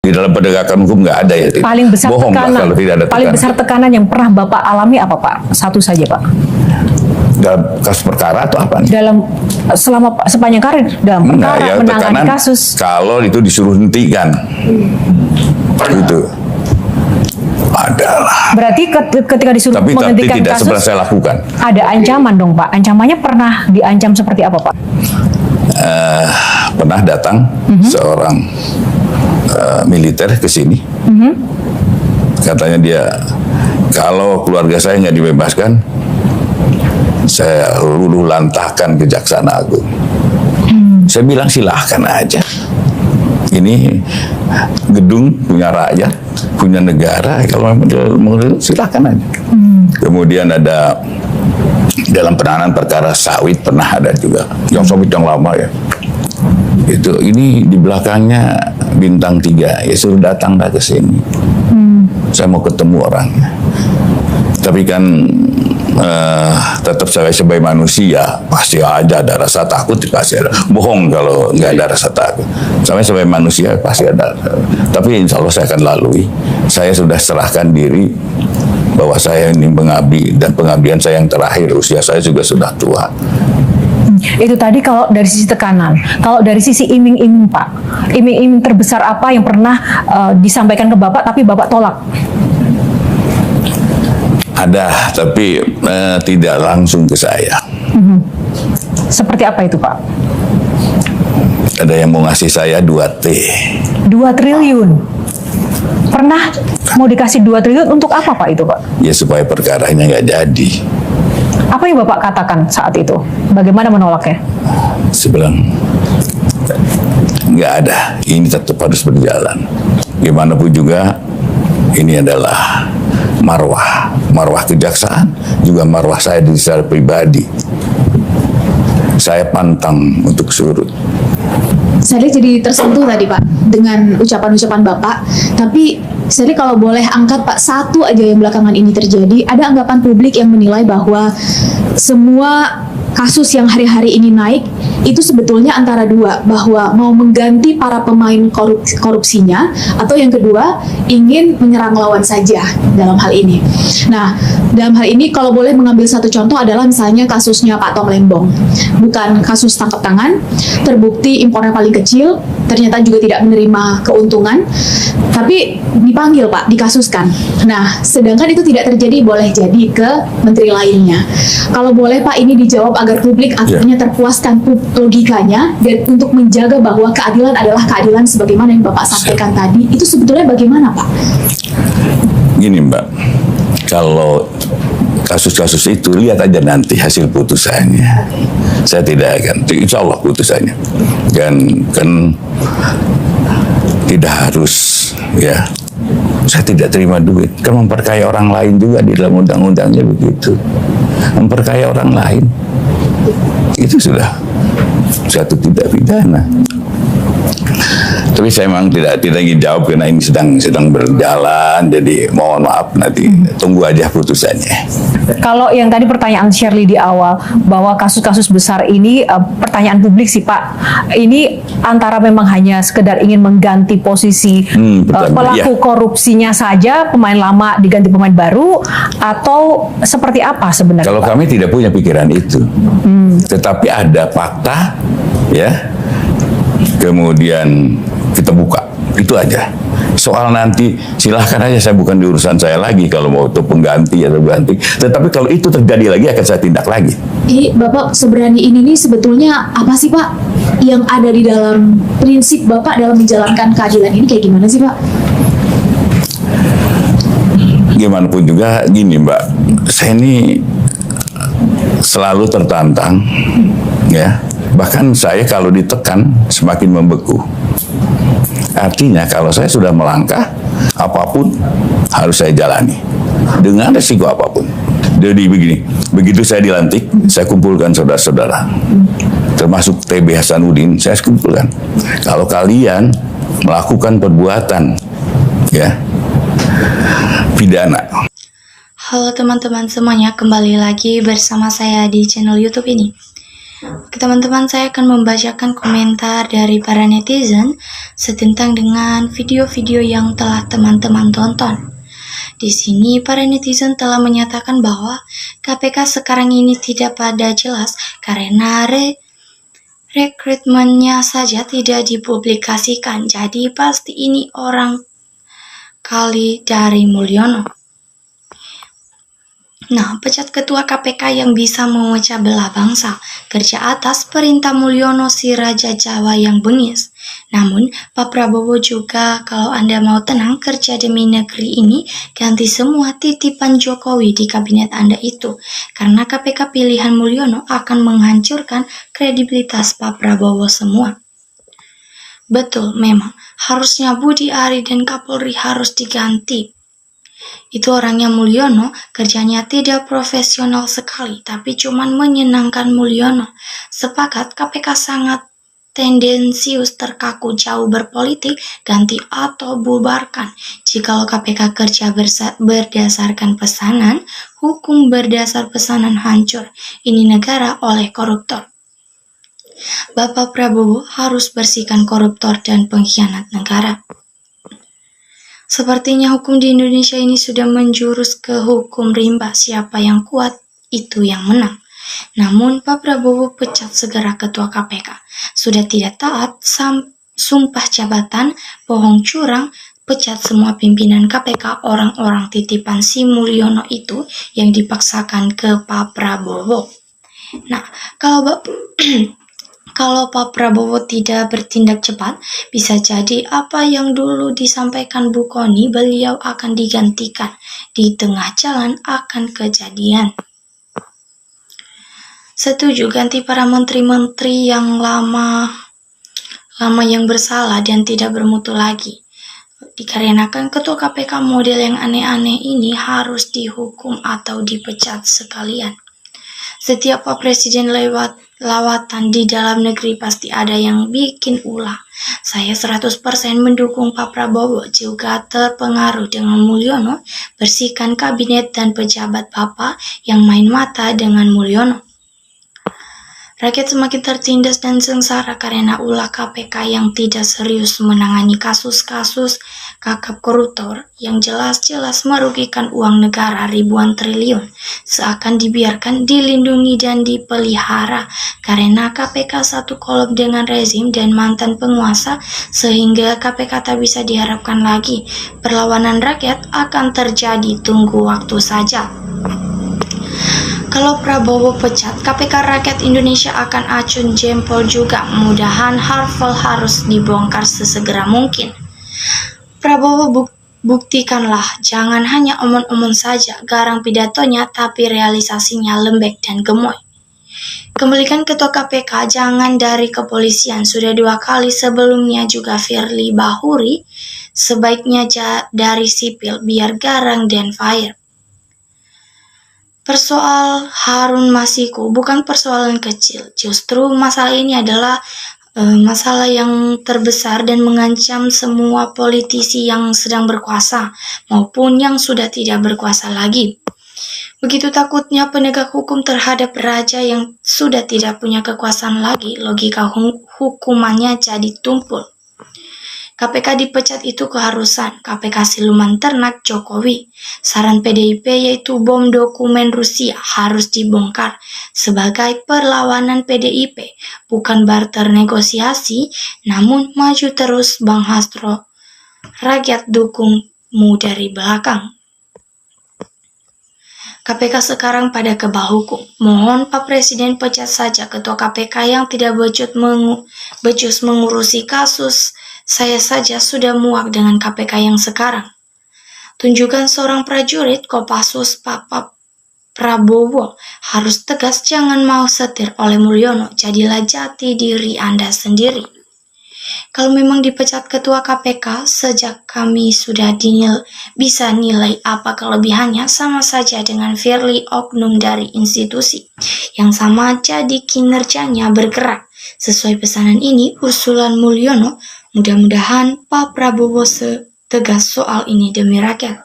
Di dalam penegakan hukum nggak ada ya. Paling besar bohong tekanan, Pak, kalau tidak ada paling tekanan. besar tekanan yang pernah Bapak alami apa Pak? Satu saja Pak. Dalam kasus perkara atau apa nih? Dalam sepanjang karir dalam perkara ya, menangani tekanan kasus. kalau itu disuruh hentikan. Itu adalah. Berarti ketika disuruh Tapi menghentikan tidak kasus, pernah saya lakukan. ada ancaman dong Pak. Ancamannya pernah diancam seperti apa Pak? Pernah datang seorang militer ke sini. Katanya dia, kalau keluarga saya nggak dibebaskan, saya luluh lantahkan Kejaksaan Agung. Saya bilang silahkan aja. Ini gedung punya rakyat, punya negara. Kalau memang silahkan aja. Kemudian ada dalam penanganan perkara sawit pernah ada juga, yang sawit yang lama ya. Ini di belakangnya bintang 3, ya suruh datanglah ke sini. Saya mau ketemu orangnya. Tapi kan tetap saya sebagai manusia pasti ada rasa takut, pasti ada. Bohong kalau nggak ada rasa takut. Saya sebagai manusia pasti ada. Tapi insya Allah saya akan lalui. Saya sudah serahkan diri bahwa saya ini mengabdi, dan pengabdian saya yang terakhir, usia saya juga sudah tua. Itu tadi kalau dari sisi tekanan. Kalau dari sisi iming-iming Pak, iming-iming terbesar apa yang pernah disampaikan ke Bapak tapi Bapak tolak? Ada, tapi tidak langsung ke saya. Seperti apa itu Pak? Ada yang mau ngasih saya 2T. 2 triliun. Pernah mau dikasih 2 triliun untuk apa Pak itu Pak? Ya supaya perkaranya nggak jadi. Apa yang Bapak katakan saat itu? Bagaimana menolaknya? Saya bilang, nggak ada, ini tetap harus berjalan. Gimana pun juga, ini adalah marwah kejaksaan, juga marwah saya secara pribadi. Saya pantang untuk surut. Saya jadi tersentuh tadi Pak dengan ucapan-ucapan Bapak, tapi saya kalau boleh angkat Pak satu aja yang belakangan ini terjadi, ada anggapan publik yang menilai bahwa semua kasus yang hari-hari ini naik itu sebetulnya antara dua, bahwa mau mengganti para pemain korupsinya, atau yang kedua ingin menyerang lawan saja dalam hal ini. Nah, dalam hal ini kalau boleh mengambil satu contoh adalah misalnya kasusnya Pak Tom Lembong, bukan kasus tangkap tangan, terbukti impornya paling kecil, ternyata juga tidak menerima keuntungan, tapi dipanggil Pak, dikasuskan. Nah, sedangkan itu tidak terjadi, boleh jadi ke menteri lainnya. Kalau boleh Pak ini dijawab agar publik akhirnya terpuaskan logikanya, dan untuk menjaga bahwa keadilan adalah keadilan sebagaimana yang Bapak sampaikan tadi, itu sebetulnya bagaimana Pak? Gini Mbak, kalau kasus-kasus itu lihat aja nanti hasil putusannya. Saya tidak akan, insya Allah putusannya. Dan kan tidak harus ya. Saya tidak terima duit. Kan memperkaya orang lain juga di dalam undang-undangnya begitu. Memperkaya orang lain itu sudah satu tindak pidana. Tapi saya memang tidak ingin jawab karena ini sedang berjalan, jadi mohon maaf, nanti tunggu aja putusannya. Kalau yang tadi pertanyaan Shirley di awal bahwa kasus-kasus besar ini, pertanyaan publik sih Pak, ini antara memang hanya sekedar ingin mengganti posisi pelaku korupsinya saja, pemain lama diganti pemain baru, atau seperti apa sebenarnya? Kalau Pak? kami tidak punya pikiran itu, tetapi ada fakta, ya, kemudian kita buka, itu aja. Soal nanti silahkan aja, saya bukan di urusan saya lagi kalau mau itu pengganti atau ganti. Tetapi kalau itu terjadi lagi akan saya tindak lagi. Jadi Bapak seberani ini nih sebetulnya apa sih Pak yang ada di dalam prinsip Bapak dalam menjalankan keadilan ini, kayak gimana sih Pak? Gimana pun juga gini Mbak, saya ini selalu tertantang, ya. Bahkan saya kalau ditekan semakin membeku. Artinya kalau saya sudah melangkah, apapun harus saya jalani dengan resiko apapun. Jadi begini, begitu saya dilantik, saya kumpulkan saudara-saudara, termasuk TB Hasanuddin, saya kumpulkan. Kalau kalian melakukan perbuatan, ya, pidana. Halo teman-teman semuanya, kembali lagi bersama saya di channel YouTube ini. Oke, teman-teman, saya akan membacakan komentar dari para netizen setentang dengan video-video yang telah teman-teman tonton. Di sini para netizen telah menyatakan bahwa KPK sekarang ini tidak pada jelas karena rekrutmennya saja tidak dipublikasikan. Jadi pasti ini orang kali dari Mulyono. Nah, pecat ketua KPK yang bisa memecah belah bangsa, kerja atas perintah Mulyono si Raja Jawa yang bengis. Namun, Pak Prabowo juga kalau Anda mau tenang kerja demi negeri ini, ganti semua titipan Jokowi di kabinet Anda itu. Karena KPK pilihan Mulyono akan menghancurkan kredibilitas Pak Prabowo semua. Betul, memang, harusnya Budi Ari dan Kapolri harus diganti. Itu orangnya Mulyono, kerjanya tidak profesional sekali, tapi cuman menyenangkan Mulyono. Sepakat KPK sangat tendensius, terkaku, jauh berpolitik, ganti atau bubarkan. Jikalau KPK kerja berdasarkan pesanan, hukum berdasar pesanan hancur. Ini negara oleh koruptor. Bapak Prabowo harus bersihkan koruptor dan pengkhianat negara. Sepertinya hukum di Indonesia ini sudah menjurus ke hukum rimba, siapa yang kuat itu yang menang. Namun Pak Prabowo pecat segera ketua KPK. Sudah tidak taat, sumpah jabatan, bohong curang, pecat semua pimpinan KPK, orang-orang titipan si Mulyono itu yang dipaksakan ke Pak Prabowo. Nah, kalau Pak Prabowo tidak bertindak cepat, bisa jadi apa yang dulu disampaikan Bu Kony, beliau akan digantikan. Di tengah jalan akan kejadian. Setuju, ganti para menteri-menteri yang lama yang bersalah dan tidak bermutu lagi. Dikarenakan ketua KPK model yang aneh-aneh ini harus dihukum atau dipecat sekalian. Setiap Pak Presiden lawatan di dalam negeri pasti ada yang bikin ulah. Saya 100% mendukung Pak Prabowo, juga terpengaruh dengan Mulyono, bersihkan kabinet dan pejabat Bapak yang main mata dengan Mulyono. Rakyat semakin tertindas dan sengsara karena ulah KPK yang tidak serius menangani kasus-kasus kakap koruptor yang jelas-jelas merugikan uang negara ribuan triliun, seakan dibiarkan, dilindungi dan dipelihara karena KPK satu kolom dengan rezim dan mantan penguasa, sehingga KPK tak bisa diharapkan lagi. Perlawanan rakyat akan terjadi, tunggu waktu saja. Kalau Prabowo pecat, KPK rakyat Indonesia akan acun jempol juga. Mudahan Harvel harus dibongkar sesegera mungkin. Prabowo buktikanlah, jangan hanya omong-omong saja, garang pidatonya tapi realisasinya lembek dan gemoy. Kembalikan ketua KPK, jangan dari kepolisian. Sudah 2 kali sebelumnya juga Firly Bahuri, sebaiknya dari sipil biar garang dan fire. Persoal Harun Masiku bukan persoalan kecil, justru masalah ini adalah masalah yang terbesar dan mengancam semua politisi yang sedang berkuasa maupun yang sudah tidak berkuasa lagi. Begitu takutnya penegak hukum terhadap raja yang sudah tidak punya kekuasaan lagi, logika hukumannya jadi tumpul. KPK dipecat itu keharusan, KPK siluman ternak Jokowi. Saran PDIP yaitu bom dokumen Rusia harus dibongkar sebagai perlawanan PDIP, bukan barter negosiasi, namun maju terus Bang Hastro. Rakyat dukungmu dari belakang. KPK sekarang pada kebal hukum. Mohon Pak Presiden pecat saja ketua KPK yang tidak becus mengurusi kasus. Saya saja sudah muak dengan KPK yang sekarang. Tunjukkan seorang prajurit Kopassus Pak Prabowo harus tegas, jangan mau setir oleh Mulyono. Jadilah jati diri Anda sendiri. Kalau memang dipecat ketua KPK, sejak kami sudah bisa nilai apa kelebihannya, sama saja dengan Firly, oknum dari institusi yang sama, jadi kinerjanya bergerak sesuai pesanan ini usulan Mulyono. Mudah-mudahan Pak Prabowo tegas soal ini demi rakyat.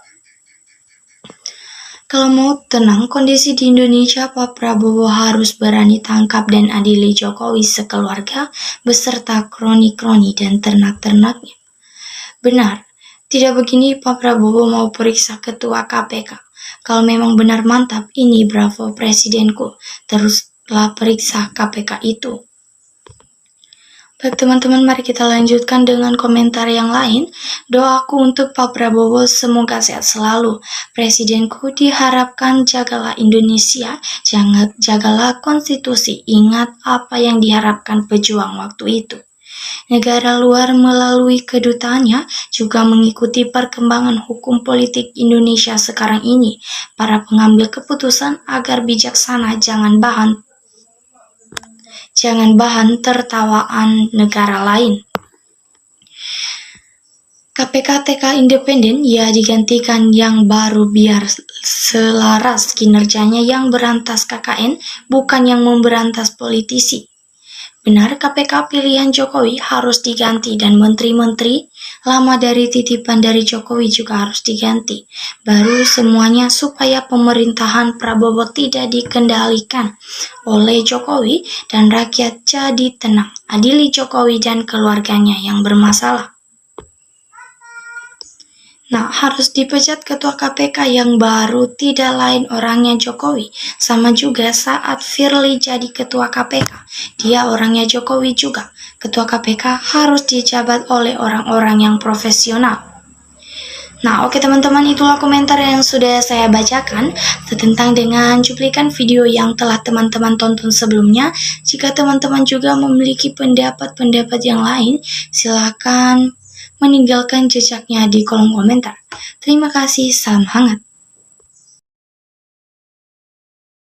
Kalau mau tenang kondisi di Indonesia, Pak Prabowo harus berani tangkap dan adili Jokowi sekeluarga beserta kroni-kroni dan ternak-ternaknya. Benar, tidak begini Pak Prabowo mau periksa ketua KPK. Kalau memang benar mantap, ini bravo presidenku, teruslah periksa KPK itu. Baik teman-teman, mari kita lanjutkan dengan komentar yang lain. Doaku untuk Pak Prabowo semoga sehat selalu. Presidenku diharapkan jagalah Indonesia, jangan jagalah konstitusi. Ingat apa yang diharapkan pejuang waktu itu. Negara luar melalui kedutaannya juga mengikuti perkembangan hukum politik Indonesia sekarang ini. Para pengambil keputusan agar bijaksana, jangan bahan tertawaan negara lain. KPK TK independen ya digantikan yang baru biar selaras kinerjanya yang berantas KKN, bukan yang memberantas politisi. Benar, KPK pilihan Jokowi harus diganti dan menteri-menteri lama dari titipan dari Jokowi juga harus diganti. Baru semuanya supaya pemerintahan Prabowo tidak dikendalikan oleh Jokowi dan rakyat jadi tenang. Adili Jokowi dan keluarganya yang bermasalah. Nah, harus dipecat ketua KPK yang baru, tidak lain orangnya Jokowi. Sama juga saat Firly jadi ketua KPK, dia orangnya Jokowi juga. Ketua KPK harus dijabat oleh orang-orang yang profesional. Nah, oke teman-teman, itulah komentar yang sudah saya bacakan tentang dengan cuplikan video yang telah teman-teman tonton sebelumnya. Jika teman-teman juga memiliki pendapat-pendapat yang lain, silakan meninggalkan jejaknya di kolom komentar. Terima kasih, salam hangat.